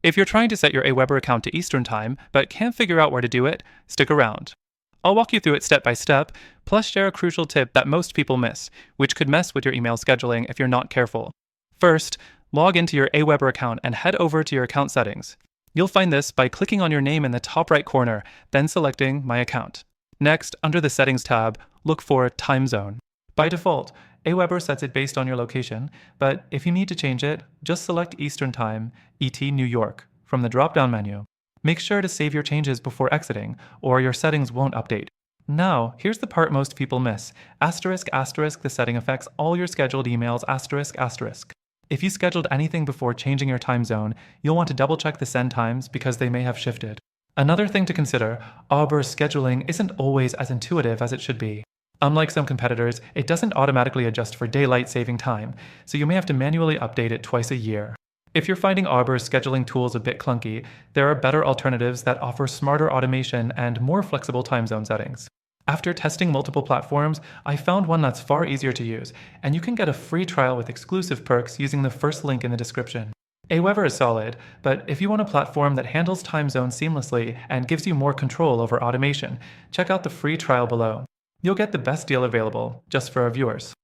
If you're trying to set your AWeber account to Eastern Time, but can't figure out where to do it, stick around. I'll walk you through it step by step, plus share a crucial tip that most people miss, which could mess with your email scheduling if you're not careful. First, log into your AWeber account and head over to your account settings. You'll find this by clicking on your name in the top right corner, then selecting My Account. Next, under the Settings tab, look for Time Zone. By default, AWeber sets it based on your location, but if you need to change it, just select Eastern Time, ET New York, from the drop-down menu. Make sure to save your changes before exiting, or your settings won't update. Now, here's the part most people miss. ***, the setting affects all your scheduled emails, ***. If you scheduled anything before changing your time zone, you'll want to double-check the send times because they may have shifted. Another thing to consider, AWeber's scheduling isn't always as intuitive as it should be. Unlike some competitors, it doesn't automatically adjust for daylight saving time, so you may have to manually update it twice a year. If you're finding AWeber's scheduling tools a bit clunky, there are better alternatives that offer smarter automation and more flexible time zone settings. After testing multiple platforms, I found one that's far easier to use, and you can get a free trial with exclusive perks using the first link in the description. AWeber is solid, but if you want a platform that handles time zones seamlessly and gives you more control over automation, check out the free trial below. You'll get the best deal available, just for our viewers.